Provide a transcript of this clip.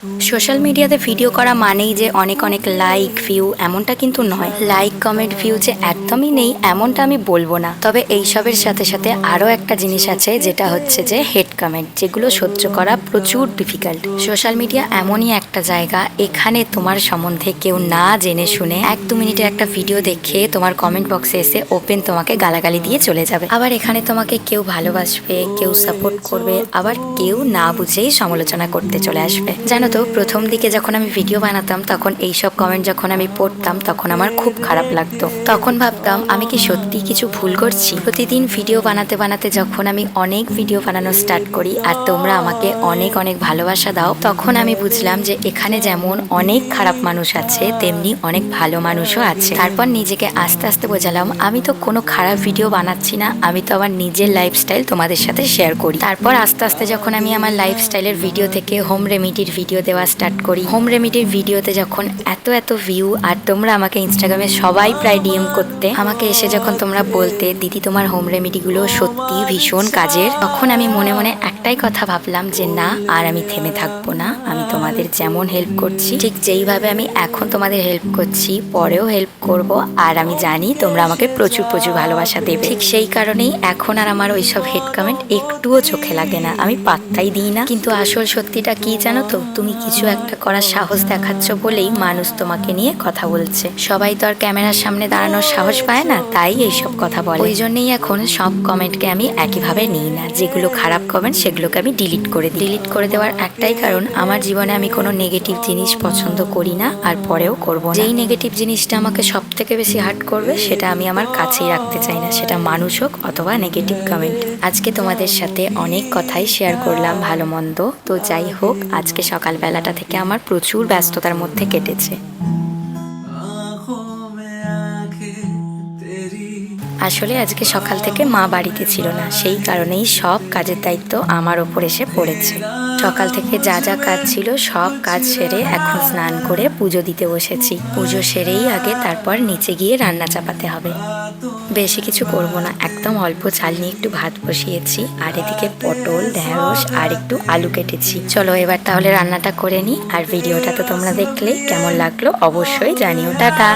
Social মিডিয়াতে video করা মানেই যে অনেক অনেক লাইক ভিউ এমনটা কিন্তু নয়। লাইক কমেন্ট ভিউ যে একদমই নেই এমনটা আমি বলবো না, তবে এইসবের সাথে সাথে আরও একটা জিনিস আছে যেটা হচ্ছে যে হেড কমেন্ট, যেগুলো সহ্য করা প্রচুর ডিফিকাল্ট। সোশ্যাল মিডিয়া এমনই একটা জায়গা, এখানে তোমার সম্বন্ধে কেউ না জেনে শুনে 1-2 মিনিটের একটা ভিডিও দেখে তোমার কমেন্ট বক্সে এসে ওপেন তোমাকে গালাগালি দিয়ে চলে যাবে। আবার এখানে তোমাকে কেউ ভালোবাসবে, কেউ সাপোর্ট করবে, আবার কেউ না বুঝেই সমালোচনা করতে চলে আসবে। জানো তো, প্রথম দিকে যখন আমি ভিডিও বানাতাম তখন এইসব কমেন্ট যখন আমি পড়তাম তখন আমার খুব খারাপ লাগতো। তখন ভাবতাম আমি কি সত্যি কিছু ভুল করছি। প্রতিদিন ভিডিও বানাতে বানাতে যখন আমি অনেক ভিডিও বানানো স্টার্ট করি আর তোমরা আমাকে অনেক অনেক ভালোবাসা দাও, তখন আমি বুঝলাম যে এখানে যেমন অনেক খারাপ মানুষ আছে তেমনি অনেক ভালো মানুষও আছে। তারপর নিজেকে আস্তে আস্তে বোঝালাম আমি তো কোনো খারাপ ভিডিও বানাচ্ছি না, আমি তো আমার নিজের লাইফস্টাইল তোমাদের সাথে শেয়ার করি। তারপর আস্তে আস্তে যখন আমি আমার লাইফস্টাইলের ভিডিও থেকে হোম রেমিডির ভিডিও দেওয়া স্টার্ট করি, হোম রেমিডির ভিডিওতে যখন এত ভিউ, আর তোমরা আমাকে ইনস্টাগ্রামে সবাই প্রায় ডিএম করতে, আমাকে এসে যখন তোমরা বলতে দিদি তোমার হোম রেমিডিগুলো সত্যি ভীষণ কাজের, তখন আমি মনে মনে একটাই কথা ভাবলাম যে না, আর আমি থেমে থাকবো না। আমি তোমাদের যেমন হেল্প করছি ঠিক যেইভাবে আমি এখন তোমাদের হেল্প করছি পরেও হেল্প করব, আর আমি জানি তোমরা আমাকে প্রচুর প্রচুর ভালোবাসা দেবে। ঠিক সেই কারণেই এখন আর আমার ওইসব হেড কমেন্ট একটুও চোখে লাগে না, আমি পাত্তাই দিই না। কিন্তু আসল সত্যিটা কি জানো তো, তুমি কিছু একটা করার সাহস দেখাচ্ছ বলেই মানুষ তোমাকে নিয়ে কথা বলছে। সবাই তো আর ক্যামেরার সামনে দাঁড়ানোর সাহস পায় না, তাই এইসব কথা বলে। ওই জন্যই এখন সব কমেন্টকে আমি একইভাবে নিই না। যেগুলো খারাপ কমেন্ট সেগুলোকে আমি ডিলিট করে দিই। ডিলিট করে দেওয়ার একটাই কারণ, আমার জীবনে আমি কোনো নেগেটিভ জিনিস পছন্দ করি না আর পরেও করব না। যেই নেগেটিভ জিনিসটা আমাকে সব থেকে বেশি হার্ট করবে সেটা আমি আমার কাছেই রাখতে চাই না, সেটা মানুষ হোক অথবা নেগেটিভ কমেন্ট। আজকে তোমাদের সাথে অনেক কথাই শেয়ার করলাম ভালো মন্দ, তো যাই হোক আজকে সকালবেলাটা থেকে আমার প্রচুর ব্যস্ততার মধ্যে কেটেছে। আসলে আজকে সকাল থেকে মা বাড়িতে ছিল না, সেই কারণেই সব কাজের দায়িত্ব আমার ওপর এসে পড়েছে। সকাল থেকে যা যা কাজ ছিল সব কাজ সেরে এখন স্নান করে পুজো দিতে বসেছি। পুজো সেরেই আগে তারপর নিচে গিয়ে রান্না চাপাতে হবে। বেশি কিছু করব না, একদম অল্প চাল নিয়ে একটু ভাত বসিয়েছি, আর এদিকে পটল, ঢেঁড়স আর একটু আলু কেটেছি। চলো এবার তাহলে রান্নাটা করে নিই। আর ভিডিওটা তো তোমরা দেখলে, কেমন লাগলো অবশ্যই জানিও। টাটা।